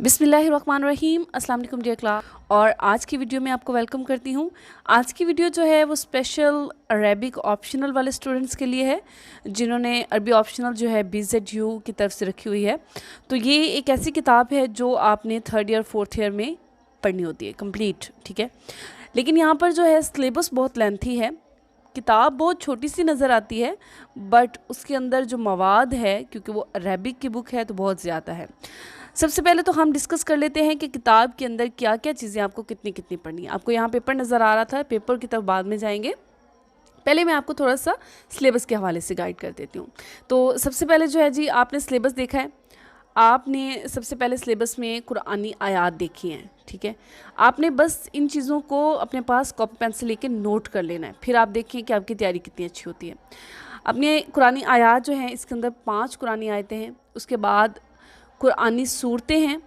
बिस्मिल्लाहिर्रहमानिर्रहीम, अस्सलाम वालेकुम डियर क्लास। और आज की वीडियो में आपको वेलकम करती हूँ। आज की वीडियो जो है वो स्पेशल अरेबिक ऑप्शनल वाले स्टूडेंट्स के लिए है जिन्होंने अरबी ऑप्शनल जो है BZU की तरफ से रखी हुई है। तो ये एक ऐसी किताब है जो आपने 3rd ईयर 4th ईयर में पढ़नी होती है कंप्लीट, ठीक है। लेकिन यहाँ पर जो है सिलेबस बहुत लेंथी है, किताब बहुत छोटी सी नज़र आती है बट उसके अंदर जो मवाद है, क्योंकि वो अरेबिक की बुक है तो बहुत ज़्यादा है। सबसे पहले तो हम डिस्कस कर लेते हैं कि किताब के अंदर क्या क्या चीज़ें आपको कितनी कितनी पढ़नी है। आपको यहाँ पेपर नज़र आ रहा था, पेपर की तरफ बाद में जाएंगे। पहले मैं आपको थोड़ा सा सिलेबस के हवाले से गाइड कर देती हूँ। तो सबसे पहले जो है जी, आपने सिलेबस देखा है। आपने सबसे पहले सिलेबस में कुरानी आयात देखी हैं, ठीक है। आपने बस इन चीज़ों को अपने पास कॉपी पेन से लेके नोट कर लेना है, फिर आप देखें कि आपकी तैयारी कितनी अच्छी होती है। अपने कुरानी आयात जो हैं, इसके अंदर 5 कुरानी आयतें हैं। उसके बाद कुरानी सूरतें हैं,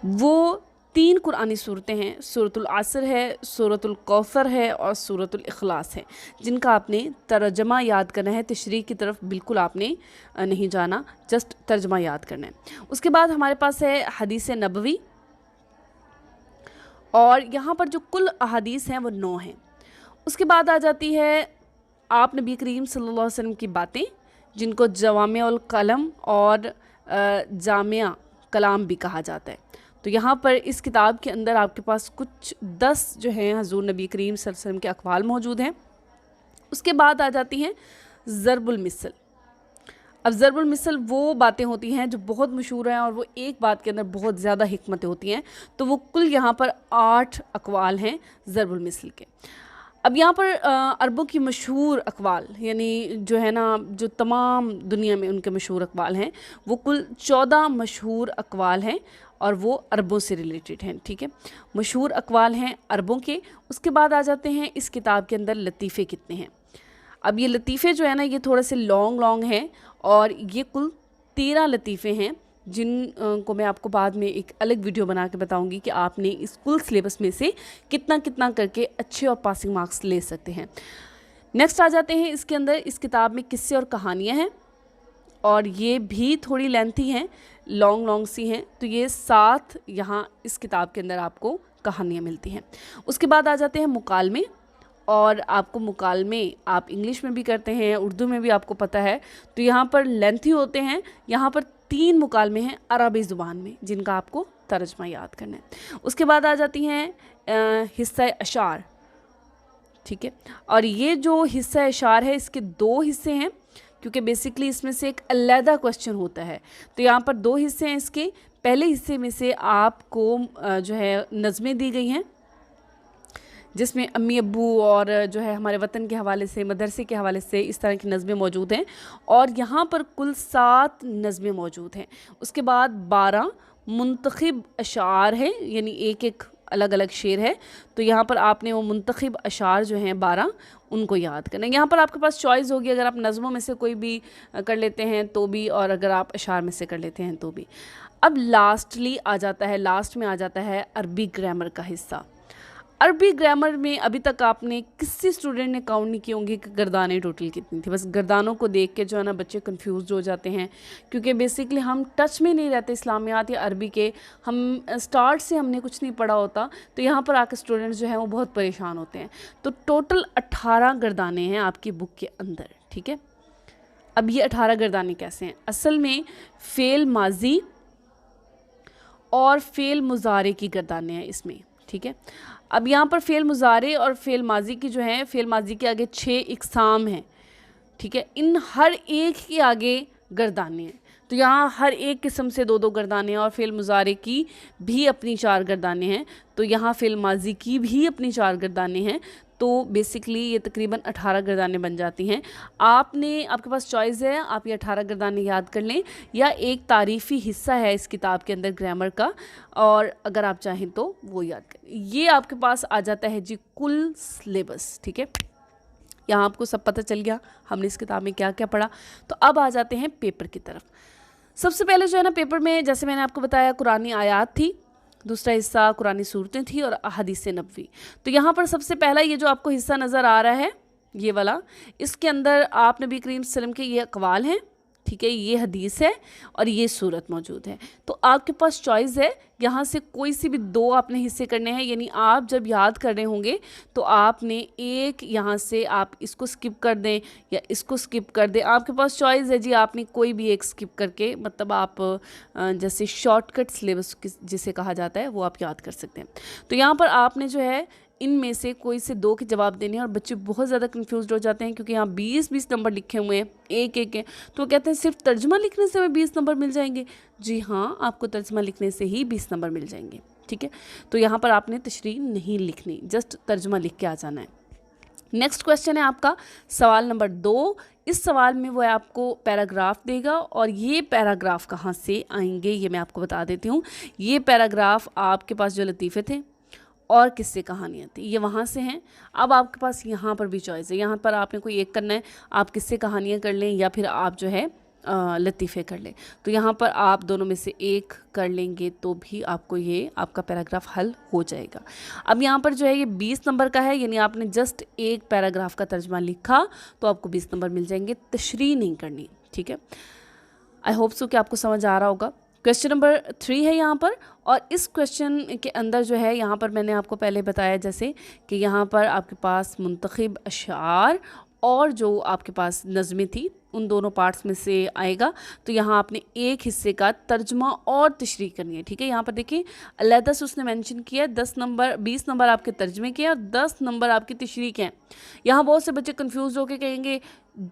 वो 3 कुरानी सूरतें हैं। सूरतुल असर है, सूरतुल कौसर है और सूरतुल इखलास है, जिनका आपने तर्जमा याद करना है। तशरीह की तरफ बिल्कुल आपने नहीं जाना, जस्ट तर्जमा याद करना है। उसके बाद हमारे पास है हदीस नबवी, और यहाँ पर जो कुल अहादीस हैं वो 9 हैं। उसके बाद आ जाती है आप नबी करीम सल्लल्लाहु अलैहि वसल्लम की बातें, जिनको जवामिउल कलम और जामिया कलाम भी कहा जाता है। तो यहाँ पर इस किताब के अंदर आपके पास कुछ 10 जो हैं हज़ूर नबी करीम सल्लल्लाहु अलैहि वसल्लम के अक़वाल मौजूद हैं। उसके बाद आ जाती हैं ज़रबुल मिसल। अब ज़रबुल मिसल वो बातें होती हैं जो बहुत मशहूर हैं और वो एक बात के अंदर बहुत ज़्यादा हिकमतें होती हैं। तो वो कुल यहाँ पर 8 अक़वाल हैं ज़रबुल मिसल के। अब यहाँ पर अरबों की मशहूर अक़वाल, यानी जो है ना, जो तमाम दुनिया में उनके मशहूर अक़वाल हैं, वो कुल 14 मशहूर अक़वाल हैं और वो अरबों से रिलेटेड हैं, ठीक है। मशहूर अक़वाल हैं अरबों के। उसके बाद आ जाते हैं इस किताब के अंदर लतीफ़े कितने हैं। अब ये लतीफ़े जो है ना, ये थोड़े से लॉन्ग हैं और ये कुल 13 लतीफ़े हैं, जिन को मैं आपको बाद में एक अलग वीडियो बना के बताऊंगी कि आपने इस कुल सिलेबस में से कितना कितना करके अच्छे और पासिंग मार्क्स ले सकते हैं। नेक्स्ट आ जाते हैं इसके अंदर, इस किताब में किस्से और कहानियाँ हैं और ये भी थोड़ी लेंथी हैं, लॉन्ग सी हैं। तो ये 7 यहाँ इस किताब के अंदर आपको कहानियाँ मिलती हैं। उसके बाद आ जाते हैं मुकालमे, और आपको मुकालमे आप इंग्लिश में भी करते हैं, उर्दू में भी आपको पता है। तो यहाँ पर लेंथी होते हैं। यहाँ पर 3 मुकालमे हैं अरबी ज़ुबान में, जिनका आपको तर्जमा याद करना है। उसके बाद आ जाती हैं हिस्सा अशार, ठीक है। और ये जो हिस्सा अशार है, इसके 2 हिस्से हैं, क्योंकि बेसिकली इसमें से एक अलहदा क्वेश्चन होता है। तो यहाँ पर 2 हिस्से हैं इसके। पहले हिस्से में से आपको जो है नज़में दी गई हैं, जिसमें अम्मी अब्बू और जो है हमारे वतन के हवाले से, मदरसे के हवाले से इस तरह की नज़में मौजूद हैं। और यहाँ पर कुल 7 नज़में मौजूद हैं। उसके बाद 12 मुंतखब अशार हैं, यानी एक एक अलग अलग शेर है। तो यहाँ पर आपने वो मुंतखब अशार जो हैं 12, उनको याद करना है। यहाँ पर आपके पास चॉइस होगी, अगर आप नज़मों में से कोई भी कर लेते हैं तो भी, और अगर आप अशार में से कर लेते हैं तो भी। अब लास्ट में आ जाता है अरबी ग्रामर का हिस्सा। अरबी ग्रामर में अभी तक आपने किसी स्टूडेंट ने काउंट नहीं की होंगी कि गर्दानें टोटल कितनी थी। बस गर्दानों को देख के जो है ना बच्चे कंफ्यूज हो जाते हैं, क्योंकि बेसिकली हम टच में नहीं रहते इस्लामियात या अरबी के। हम स्टार्ट से हमने कुछ नहीं पढ़ा होता, तो यहाँ पर आकर स्टूडेंट्स जो हैं वो बहुत परेशान होते हैं। तो टोटल 18 गर्दानें हैं आपकी बुक के अंदर, ठीक है। अब ये 18 गर्दानें कैसे हैं? असल में फ़ेल माजी और फ़ेल मुज़ारे की गर्दानें हैं इसमें, ठीक है। अब यहाँ पर फ़ेल मुज़ारे और फ़ेल माजी की जो है, फ़ेल माजी के आगे 6 इक़साम हैं, ठीक है। इन हर एक के आगे गर्दानें हैं। तो यहाँ हर एक किस्म से 2-2 गर्दानें हैं, और फ़ेल मुज़ारे की भी अपनी 4 गर्दानें हैं। तो यहाँ फ़ेल माजी की भी अपनी 4 गर्दानें हैं। तो बेसिकली ये तकरीबन 18 गर्दानें बन जाती हैं। आपके पास चॉइस है, आप ये 18 गर्दानें याद कर लें, या एक तारीफ़ी हिस्सा है इस किताब के अंदर ग्रामर का, और अगर आप चाहें तो वो याद करें। ये आपके पास आ जाता है जी कुल सिलेबस, ठीक है। यहाँ आपको सब पता चल गया हमने इस किताब में क्या क्या पढ़ा। तो अब आ जाते हैं पेपर की तरफ। सबसे पहले जो है ना, पेपर में जैसे मैंने आपको बताया कुरानी आयात थी, दूसरा हिस्सा कुरानी सूरतें थी और हदीस नबवी। तो यहाँ पर सबसे पहला ये जो आपको हिस्सा नज़र आ रहा है, ये वाला, इसके अंदर आप नबी करीम सल्लल्लाहु अलैहि वसल्लम के ये अक़वाल हैं, ٹھیک ہے, یہ حدیث ہے اور یہ صورت موجود ہے. تو آپ کے پاس چوائس ہے, یہاں سے کوئی سی بھی دو آپ نے حصے کرنے ہیں, یعنی آپ جب یاد کر رہے ہوں گے تو آپ نے ایک یہاں سے آپ اس کو سکپ کر دیں یا اس کو سکپ کر دیں, آپ کے پاس چوائس ہے جی, آپ نے کوئی بھی ایک سکپ کر کے, مطلب آپ جیسے شارٹ کٹ سلیبس جسے کہا جاتا ہے وہ آپ یاد کر سکتے ہیں. تو یہاں پر آپ نے جو ہے ان میں سے کوئی سے دو کے جواب دینے ہیں, اور بچے بہت زیادہ کنفیوزڈ ہو جاتے ہیں کیونکہ یہاں 20 نمبر لکھے ہوئے ہیں ایک ایک کے, تو وہ کہتے ہیں صرف ترجمہ لکھنے سے ہمیں 20 نمبر مل جائیں گے. جی ہاں, آپ کو ترجمہ لکھنے سے ہی 20 نمبر مل جائیں گے, ٹھیک ہے. تو یہاں پر آپ نے تشریح نہیں لکھنی, جسٹ ترجمہ لکھ کے آ جانا ہے. نیکسٹ کویشچن ہے آپ کا سوال نمبر 2. اس سوال میں وہ آپ کو پیراگراف دے گا, اور یہ پیراگراف کہاں سے آئیں گے یہ میں آپ کو بتا دیتی ہوں. یہ پیراگراف آپ کے پاس جو لطیفے تھے اور قصے کہانیاں تھیں یہ وہاں سے ہیں. اب آپ کے پاس یہاں پر بھی چوائس ہے, یہاں پر آپ نے کوئی ایک کرنا ہے, آپ قصے کہانیاں کر لیں یا پھر آپ جو ہے لطیفے کر لیں. تو یہاں پر آپ دونوں میں سے ایک کر لیں گے تو بھی آپ کو یہ آپ کا پیراگراف حل ہو جائے گا. اب یہاں پر جو ہے یہ 20 نمبر کا ہے, یعنی آپ نے جسٹ ایک پیراگراف کا ترجمہ لکھا تو آپ کو 20 نمبر مل جائیں گے, تشریح نہیں کرنی, ٹھیک ہے. آئی ہوپ سو کہ آپ کو سمجھ آ رہا ہوگا. کویشچن نمبر 3 ہے یہاں پر, اور اس کویشچن کے اندر جو ہے یہاں پر میں نے آپ کو پہلے بتایا جیسے کہ یہاں پر آپ کے پاس منتخب اشعار اور جو آپ کے پاس نظمیں تھی ان دونوں پارٹس میں سے آئے گا. تو یہاں آپ نے ایک حصے کا ترجمہ اور تشریح کرنی ہے, ٹھیک ہے. یہاں پر دیکھیں علیحدہ سے اس نے مینشن کیا 20 نمبر آپ کے ترجمے کے اور 10 نمبر آپ کی تشریح کے ہیں. یہاں بہت سے بچے کنفیوز ہو کے کہیں گے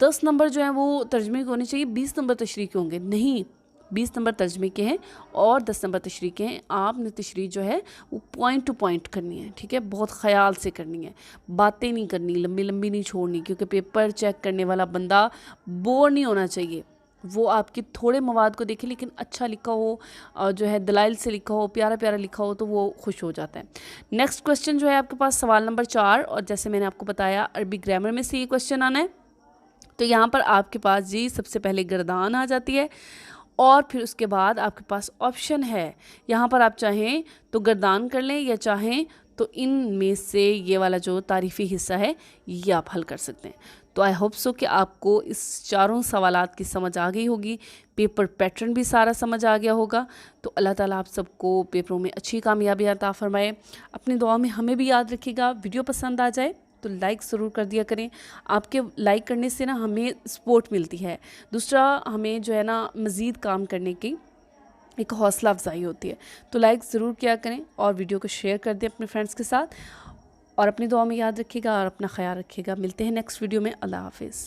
10 نمبر جو ہیں وہ ترجمے کے ہونے چاہیے, 20 نمبر تشریح کے ہوں گے. نہیں, 20 نمبر ترجمے کے ہیں اور 10 نمبر تشریح کے ہیں. آپ نے تشریح جو ہے وہ پوائنٹ ٹو پوائنٹ کرنی ہے, ٹھیک ہے, بہت خیال سے کرنی ہے, باتیں نہیں کرنی, لمبی لمبی نہیں چھوڑنی, کیونکہ پیپر چیک کرنے والا بندہ بور نہیں ہونا چاہیے. وہ آپ کے تھوڑے مواد کو دیکھے لیکن اچھا لکھا ہو اور جو ہے دلائل سے لکھا ہو, پیارا پیارا لکھا ہو, تو وہ خوش ہو جاتا ہے. نیکسٹ کویشچن جو ہے آپ کے پاس سوال نمبر 4, اور جیسے میں نے آپ کو بتایا عربی گرامر میں سے یہ کویشچن آنا ہے. تو یہاں پر آپ کے پاس جی سب سے پہلے گردان آ جاتی ہے, اور پھر اس کے بعد آپ کے پاس آپشن ہے. یہاں پر آپ چاہیں تو گردان کر لیں یا چاہیں تو ان میں سے یہ والا جو تعریفی حصہ ہے یہ آپ حل کر سکتے ہیں. تو آئی ہوپ سو کہ آپ کو اس چاروں سوالات کی سمجھ آ گئی ہوگی, پیپر پیٹرن بھی سارا سمجھ آ گیا ہوگا. تو اللہ تعالیٰ آپ سب کو پیپروں میں اچھی کامیابی عطا فرمائے. اپنی دعا میں ہمیں بھی یاد رکھیے گا. ویڈیو پسند آ جائے تو لائک ضرور کر دیا کریں. آپ کے لائک کرنے سے نا ہمیں سپورٹ ملتی ہے, دوسرا ہمیں جو ہے نا مزید کام کرنے کی ایک حوصلہ افزائی ہوتی ہے. تو لائک ضرور کیا کریں اور ویڈیو کو شیئر کر دیں اپنے فرینڈس کے ساتھ, اور اپنی دعا میں یاد رکھیے گا اور اپنا خیال رکھیے گا. ملتے ہیں نیکسٹ ویڈیو میں. اللہ حافظ.